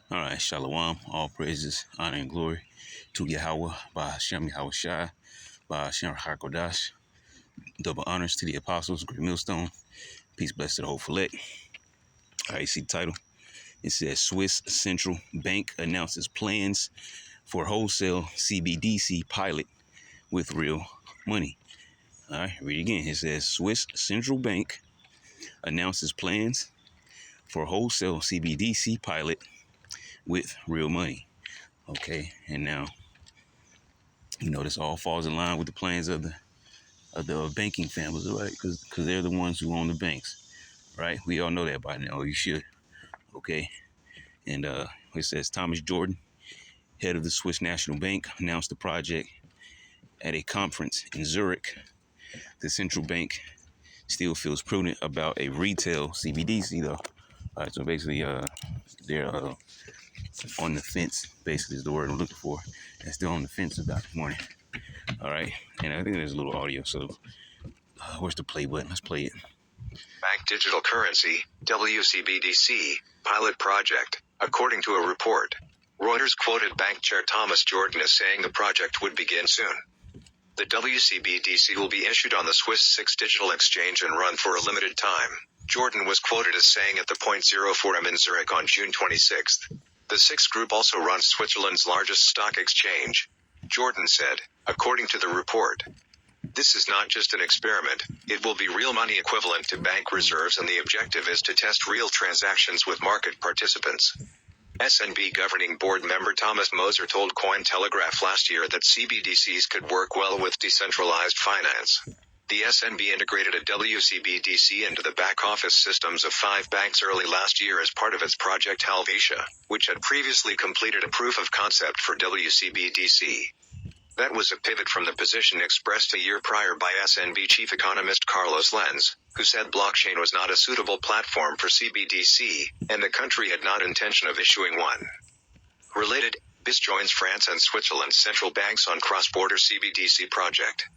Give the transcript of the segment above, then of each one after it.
All right, Shalom. All praises, honor, and glory to Yahweh by Hashem Yahushai, by Hashem HaKodash. Double honors to the apostles, Great Millstone. Peace, blessed to the whole fillet. All right, you see the title? It says Swiss Central Bank announces plans for wholesale CBDC pilot with real money. All right, read it again. It says Swiss Central Bank announces plans for wholesale CBDC pilot with real money. Okay, and now, this all falls in line with the plans of the banking families, right? Because they're the ones who own the banks, right? We all know that by now. You should, okay? And it says Thomas Jordan, head of the Swiss National Bank, announced the project at a conference in Zurich. The central bank still feels prudent about a retail CBDC, though. All right, so basically, they're on the fence. Basically, is the word I'm looking for. They're still on the fence about this morning. All right, and I think there's a little audio. So, where's the play button? Let's play it. Bank Digital Currency, WCBDC, pilot project, according to a report. Reuters quoted bank chair Thomas Jordan as saying the project would begin soon. The WCBDC will be issued on the Swiss SIX digital exchange and run for a limited time, Jordan was quoted as saying at the Point Zero Forum in Zurich on June 26. The SIX group also runs Switzerland's largest stock exchange, Jordan said, according to the report. This is not just an experiment, it will be real money equivalent to bank reserves, and the objective is to test real transactions with market participants. SNB governing board member Thomas Moser told Cointelegraph last year that CBDCs could work well with decentralized finance. The SNB integrated a WCBDC into the back-office systems of 5 banks early last year as part of its Project Helvetia, which had previously completed a proof of concept for WCBDC. That was a pivot from the position expressed a year prior by SNB chief economist Carlos Lenz, who said blockchain was not a suitable platform for CBDC, and the country had not intention of issuing one. Related, BIS joins France and Switzerland's central banks on cross-border CBDC project.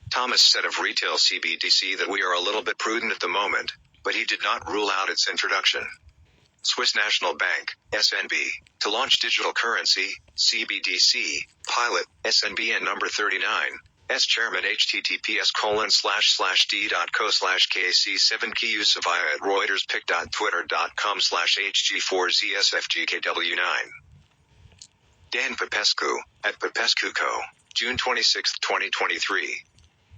Thomas said of retail CBDC that we are a little bit prudent at the moment, but he did not rule out its introduction. Swiss National Bank, SNB, to launch digital currency, CBDC, pilot, SNBN number 39, S chairman https://d.co/KC7KU via at reuterspic.twitter.com/HG4ZSFGKW9. Dan Popescu, at Popescu Co., June 26, 2023.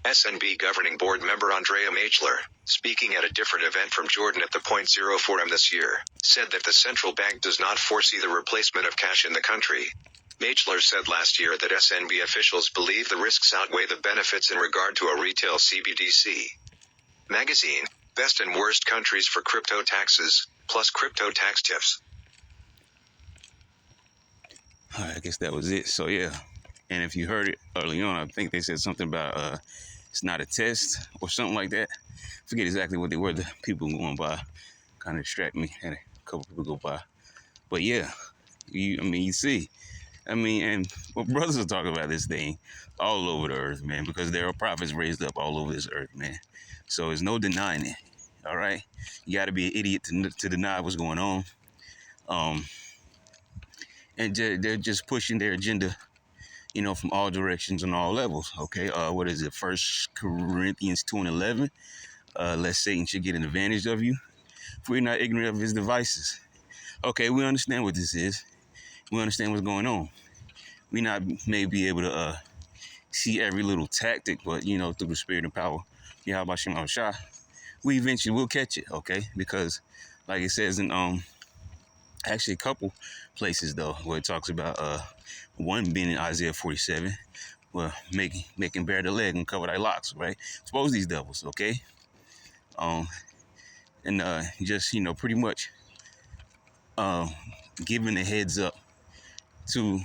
SNB governing board member Andrea Machler, speaking at a different event from Jordan at the Point Zero Forum this year, said that the central bank does not foresee the replacement of cash in the country. Machler said last year that SNB officials believe the risks outweigh the benefits in regard to a retail CBDC. Magazine, Best and Worst Countries for Crypto Taxes, plus Crypto Tax Tips. All right, I guess that was it. So, yeah. And if you heard it early on, I think they said something about it's not a test or something like that. I forget exactly what they were. The people going by kind of distract me. Had a couple people go by. But yeah, you see. And brothers are talking about this thing all over the earth, man, because there are prophets raised up all over this earth, man. So there's no denying it, all right? You got to be an idiot to deny what's going on. And they're just pushing their agenda, from all directions and all levels, okay? What is it, 1 Corinthians 2:11? Lest Satan should get an advantage of you, for you're not ignorant of his devices. Okay, we understand what this is. We understand what's going on. We not may be able to see every little tactic, but, through the spirit and power, Yahweh Shem Shah, we eventually will catch it, okay? Because, like it says in actually a couple places, though, where it talks about one being in Isaiah 47, well, making bare the leg and cover thy locks, right? Expose these devils, okay? And just, pretty much giving a heads up to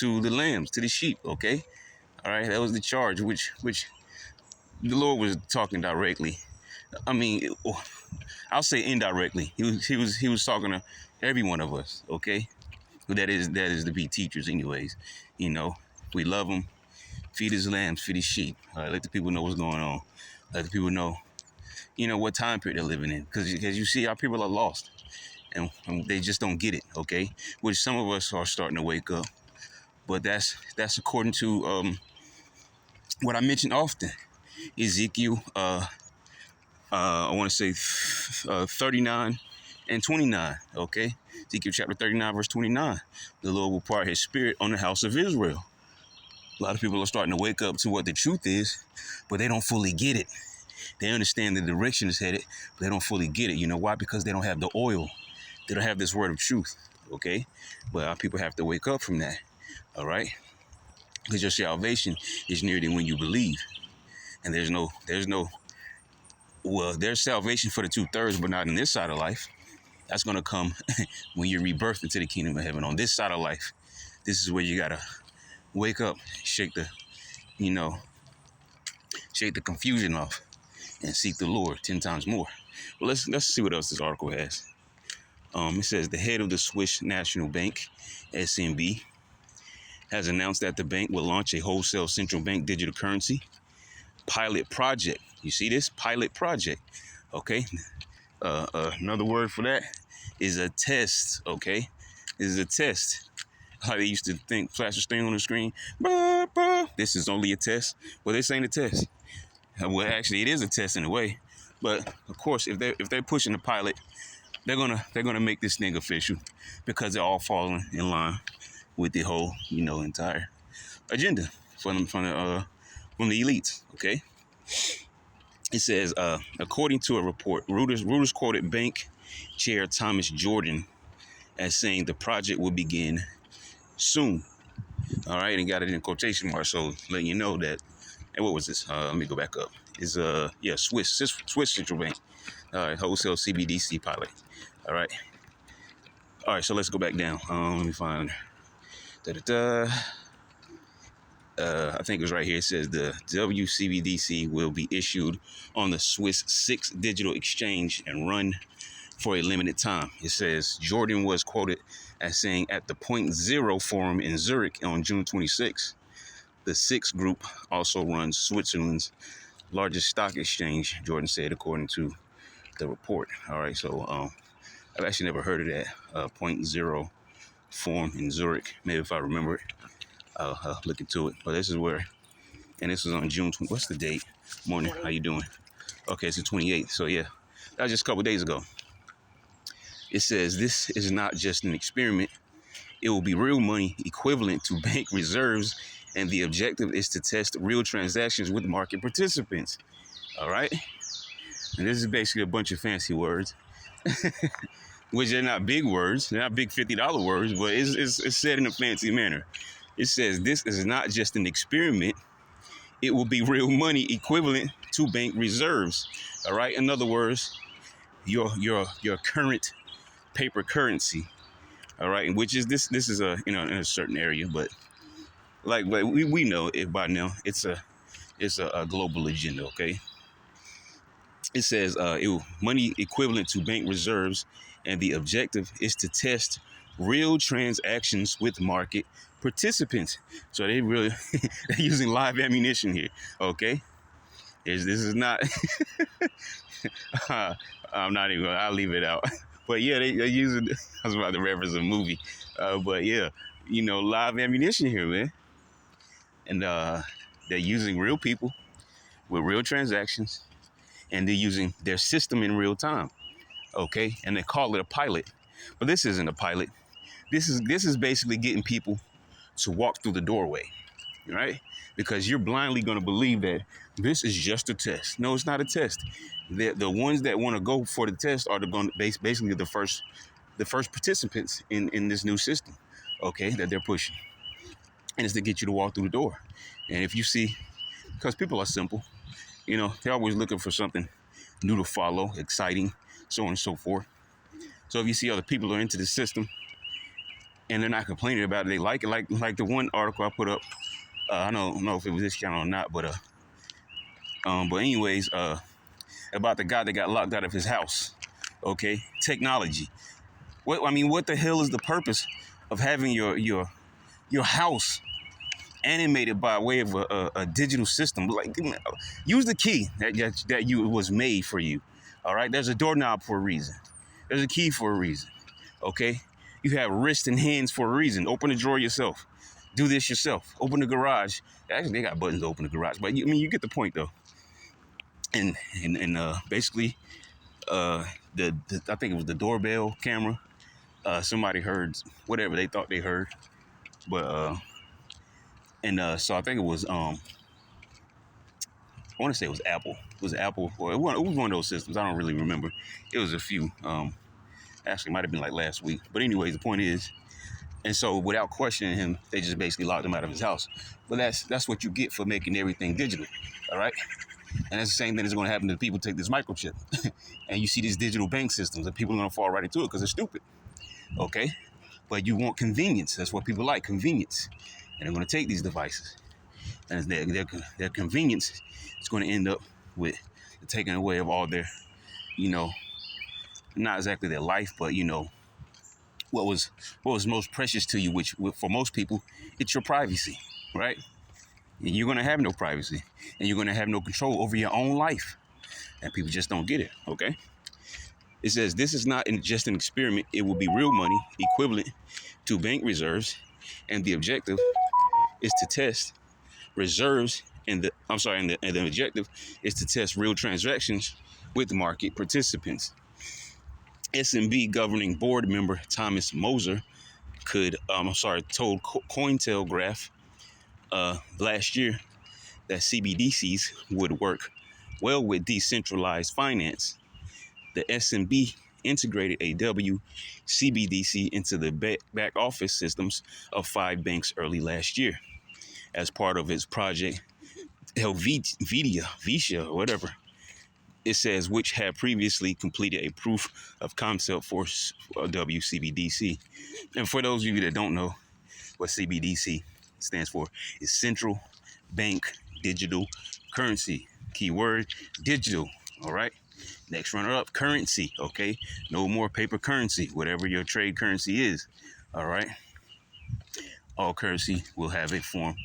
the lambs, to the sheep, okay? All right, that was the charge, which the Lord was talking directly. I'll say indirectly. He was talking to every one of us, okay? That is to be teachers, anyways. We love them. Feed his lambs, feed his sheep. All right, let the people know what's going on. Let the people know, what time period they're living in. Because you see, our people are lost. and they just don't get it, okay? Which some of us are starting to wake up. But that's according to what I mentioned often, Ezekiel, I want to say 39 and 29, okay? Ezekiel chapter 39, verse 29. The Lord will pour his spirit on the house of Israel. A lot of people are starting to wake up to what the truth is, but they don't fully get it. They understand the direction it's headed, but they don't fully get it. You know why? Because they don't have the oil. They don't have this word of truth, okay? But our people have to wake up from that, all right? Because your salvation is nearer than when you believe. And there's salvation for the 2/3, but not in this side of life. That's going to come when you're rebirthed into the kingdom of heaven. On this side of life, this is where you got to wake up, shake the confusion off and seek the Lord 10 times more. Well, let's see what else this article has. It says the head of the Swiss National Bank, SNB, has announced that the bank will launch a wholesale central bank digital currency pilot project. You see this? Pilot project. Okay. Another word for that is a test. Okay. This is a test. How they used to think flash a thing on the screen. Bah, bah. This is only a test. Well, this ain't a test. Well, actually, it is a test in a way. But of course, if they're pushing the pilot, they're gonna make this thing official because they're all falling in line with the whole entire agenda from the elites. Okay. It says, according to a report, Reuters quoted bank chair Thomas Jordan as saying the project will begin soon. All right, and got it in quotation marks, so letting you know that. And what was this? Let me go back up. It's Swiss Central Bank. All right, wholesale CBDC pilot. All right. So let's go back down. Let me find. I think it was right here. It says the WCBDC will be issued on the Swiss SIX digital exchange and run for a limited time. It says Jordan was quoted as saying at the Point Zero Forum in Zurich on June 26. The SIX group also runs Switzerland's largest stock exchange, Jordan said, according to the report. All right, so I've actually never heard of that Point Zero Forum in Zurich. Maybe if I remember it, I'll look into it. But this is where, and this was on June 20. What's the date? Morning. How you doing? Okay, it's the 28th. So yeah, that was just a couple days ago. It says this is not just an experiment. It will be real money equivalent to bank reserves, and the objective is to test real transactions with market participants. All right? And this is basically a bunch of fancy words, which are not big words. They're not big $50 words, but it's said in a fancy manner. It says this is not just an experiment. It will be real money equivalent to bank reserves. All right? In other words, your current paper currency. All right, and which is this is a in a certain area, but we know it by now. It's a global agenda. Okay. It says money equivalent to bank reserves, and the objective is to test real transactions with market participants. So they really they're using live ammunition here. Okay, this is not. I'm not even. I'll leave it out. But yeah, they're using. I was about to reference a movie, but yeah, live ammunition here, man. And they're using real people with real transactions, and they're using their system in real time. Okay, and they call it a pilot, but this isn't a pilot. This is basically getting people to walk through the doorway, right? Because you're blindly going to believe that this is just a test. No, it's not a test. The ones that want to go for the test are basically the first participants in this new system, okay, that they're pushing. And it's to get you to walk through the door. And if you see, because people are simple, they're always looking for something new to follow, exciting, so on and so forth. So if you see other people are into the system and they're not complaining about it, they like it, like the one article I put up. I don't know if it was this channel or not, but anyways, about the guy that got locked out of his house. Okay, technology. What the hell is the purpose of having your house animated by way of a digital system? Like, use the key that was made for you. All right, there's a doorknob for a reason. There's a key for a reason. Okay, you have wrists and hands for a reason. Open the drawer yourself. Do this yourself. Open the garage. Actually, they got buttons to open the garage, but you get the point though. And basically, the I think it was the doorbell camera. Somebody heard whatever they thought they heard, but so I think it was I want to say it was Apple. It was Apple, or it was one of those systems. I don't really remember. It was a few. Actually, it might have been like last week. But anyways, the point is, and so without questioning him, they just basically locked him out of his house. But that's what you get for making everything digital, all right? And that's the same thing that's going to happen to people take this microchip, and you see these digital bank systems, and people are going to fall right into it because they're stupid, okay? But you want convenience. That's what people like, convenience, and they're going to take these devices, and their convenience is going to end up with the taking away of all their, not exactly their life, but what was most precious to you, which for most people, it's your privacy, right? And you're gonna have no privacy, and you're gonna have no control over your own life, and people just don't get it. Okay? It says this is not just an experiment; it will be real money equivalent to bank reserves, and the objective is to test reserves. And the objective is to test real transactions with market participants. SMB governing board member Thomas Moser told Cointelegraph last year that CBDCs would work well with decentralized finance. The SMB integrated a WCBDC into the back office systems of 5 banks early last year as part of its project Helvetia, or whatever. It says, which had previously completed a proof of concept for WCBDC. And for those of you that don't know what CBDC stands for, is Central Bank Digital Currency. Keyword, digital, all right? Next runner-up, currency, okay? No more paper currency, whatever your trade currency is, all right? All currency will have a form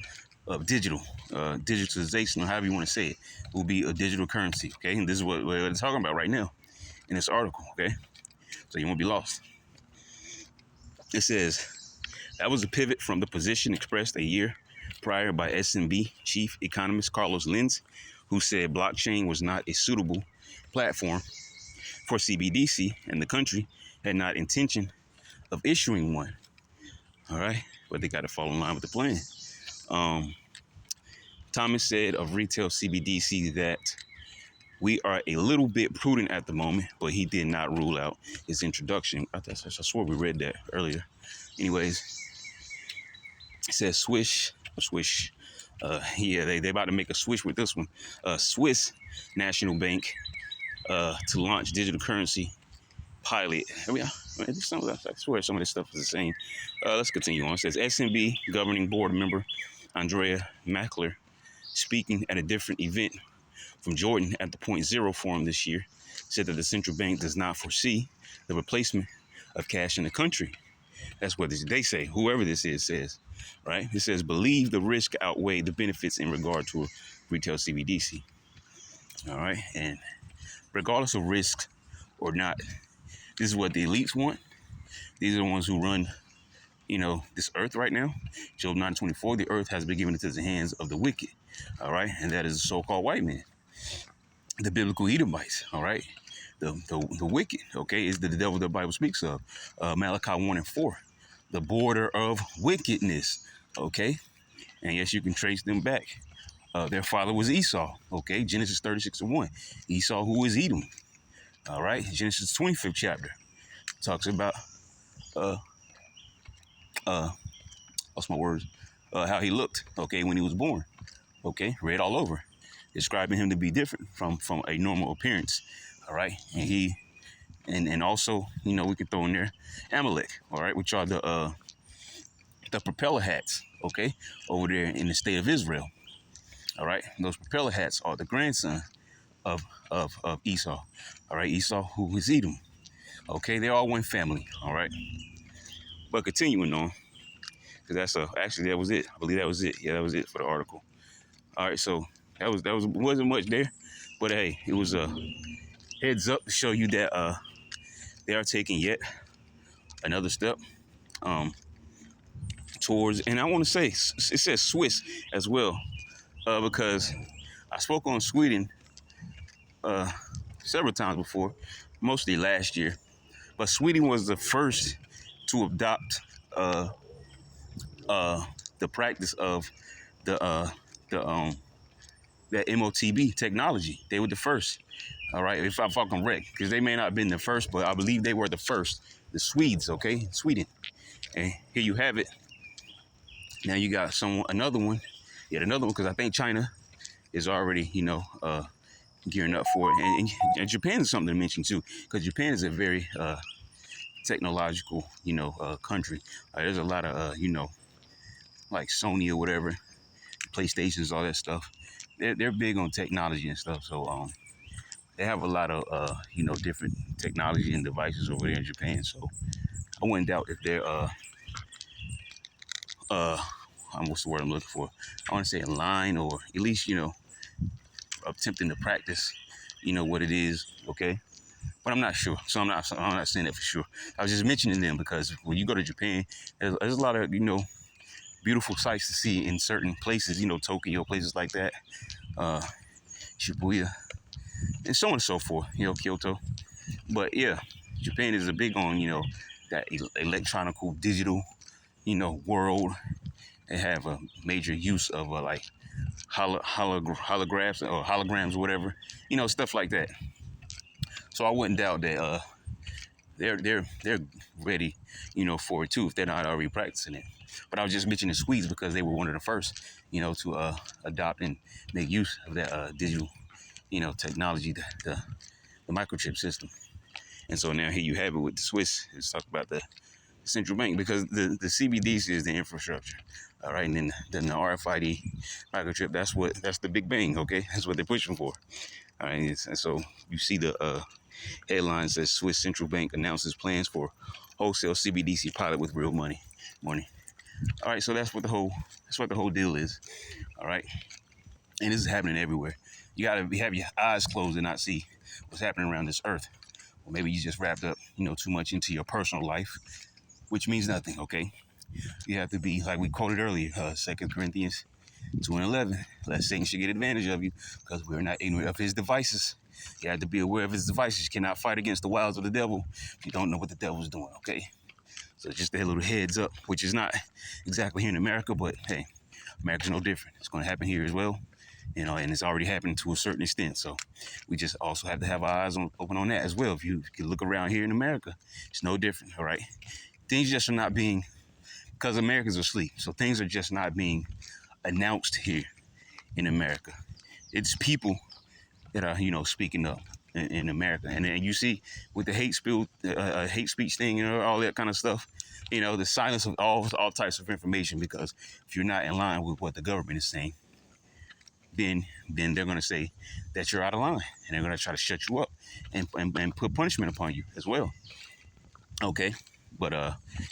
of digitalization, or however you want to say it, will be a digital currency, okay? And this is what we're talking about right now in this article, okay? So you won't be lost. It says, that was a pivot from the position expressed a year prior by SMB chief economist Carlos Linz, who said blockchain was not a suitable platform for CBDC, and the country had not intention of issuing one, all right? But they got to fall in line with the plan. Thomas said of retail CBDC that we are a little bit prudent at the moment, but he did not rule out its introduction. I swore we read that earlier. Anyways, it says Swish. They about to make a swish with this one. Swiss National Bank to launch digital currency pilot. I swear some of this stuff is the same. Let's continue on. It says SMB governing board member Andrea Mackler, speaking at a different event from Jordan at the Point Zero Forum this year, said that the central bank does not foresee the replacement of cash in the country. That's what they say, whoever this is says, right? It says, believe the risk outweigh the benefits in regard to a retail CBDC. All right, and regardless of risk or not, this is what the elites want. These are the ones who run, this earth right now. Job 9:24, the earth has been given into the hands of the wicked, all right? And that is the so-called white man. The biblical Edomites, all right? The wicked, okay, is the devil the Bible speaks of. Malachi 1:4, the border of wickedness, okay? And yes, you can trace them back. Their father was Esau, okay? Genesis 36:1. Esau, who is Edom, all right? Genesis 25th chapter talks about what's my words? How he looked, okay, when he was born, okay, red all over, describing him to be different from a normal appearance, all right, and he, and also, we can throw in there Amalek, all right, which are the propeller hats, okay, over there in the state of Israel, all right, those propeller hats are the grandson of Esau, all right, Esau, who is Edom, okay, they're all one family, all right, but continuing on. Because actually that was it. I believe that was it. Yeah, that was it for the article. All right, so that wasn't much there, but hey, it was a heads up to show you that they are taking yet another step towards, and I want to say it says Swiss as well, because I spoke on Sweden several times before, mostly last year. But Sweden was the first to adopt the practice of the that MOTB technology. They were the first. All right, if I'm correct, because they may not have been the first, but I believe they were the first. The Swedes, okay, Sweden. And here you have it. Now you got another one, yet another one, because I think China is already, gearing up for it. And Japan is something to mention too, because Japan is a very technological, country. There's a lot of, like Sony or whatever, PlayStations, all that stuff. They're big on technology and stuff. So they have a lot of, different technology and devices over there in Japan. So I wouldn't doubt if they're, what's the word I'm looking for? I want to say in line, or at least, attempting to practice, what it is, okay? But I'm not sure, so I'm not saying that for sure. I was just mentioning them because when you go to Japan, there's a lot of, beautiful sights to see in certain places, Tokyo, places like that, Shibuya, and so on and so forth, Kyoto. But yeah, Japan is a big on, that electronical, digital, world. They have a major use of like holographs or holograms or whatever, stuff like that. So I wouldn't doubt that they're ready, for it too, if they're not already practicing it. But I was just mentioning the Swedes because they were one of the first, to adopt and make use of that digital, technology, the microchip system. And so now here you have it with the Swiss. Let's talk about the central bank, because the CBDC is the infrastructure. All right, and then the RFID microchip, that's the big bang, okay? That's what they're pushing for. All right, and so you see the headline says Swiss central bank announces plans for wholesale CBDC pilot with real money. All right, so that's what the whole deal is. All right, and this is happening everywhere. You gotta have your eyes closed and not see what's happening around this earth. Or maybe you just wrapped up, too much into your personal life, which means nothing. Okay, you have to be, like we quoted earlier, 2 Corinthians 2:11. Lest Satan should get advantage of you, because we're not ignorant of his devices. You have to be aware of his devices. You cannot fight against the wiles of the devil if you don't know what the devil's doing, okay? So just a little heads up, which is not exactly here in America, but hey, America's no different. It's going to happen here as well, and it's already happening to a certain extent. So we just also have to have our eyes open on that as well. If you look around here in America, it's no different, all right? Things just are not being, because Americans are asleep, so things are just not being announced here in America. It's people that are, speaking up in America. And then you see with the hate speech thing, all that kind of stuff, the silence of all types of information, because if you're not in line with what the government is saying, then they're going to say that you're out of line, and they're going to try to shut you up and put punishment upon you as well. Okay. But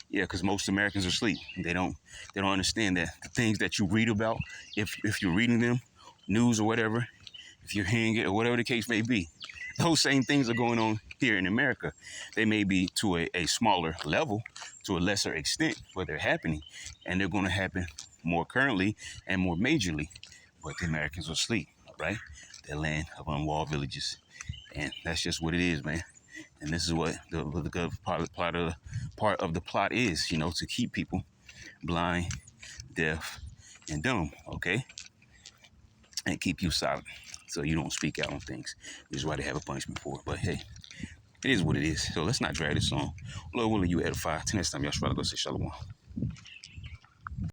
yeah, because most Americans are asleep. They don't understand that the things that you read about, if you're reading them, news or whatever, if you're hearing it or whatever the case may be, those same things are going on here in America. They may be to a smaller level, to a lesser extent, but they're happening, and they're going to happen more currently and more majorly. But the Americans are asleep, all right? Their land of unwalled villages, and that's just what it is, man. And this is what the part of the plot is, to keep people blind, deaf, and dumb, okay? And keep you silent so you don't speak out on things. This is why they have a punishment for it. But hey, it is what it is. So let's not drag this on. Lord willing, you edify. Till next time, y'all try to go say shalom.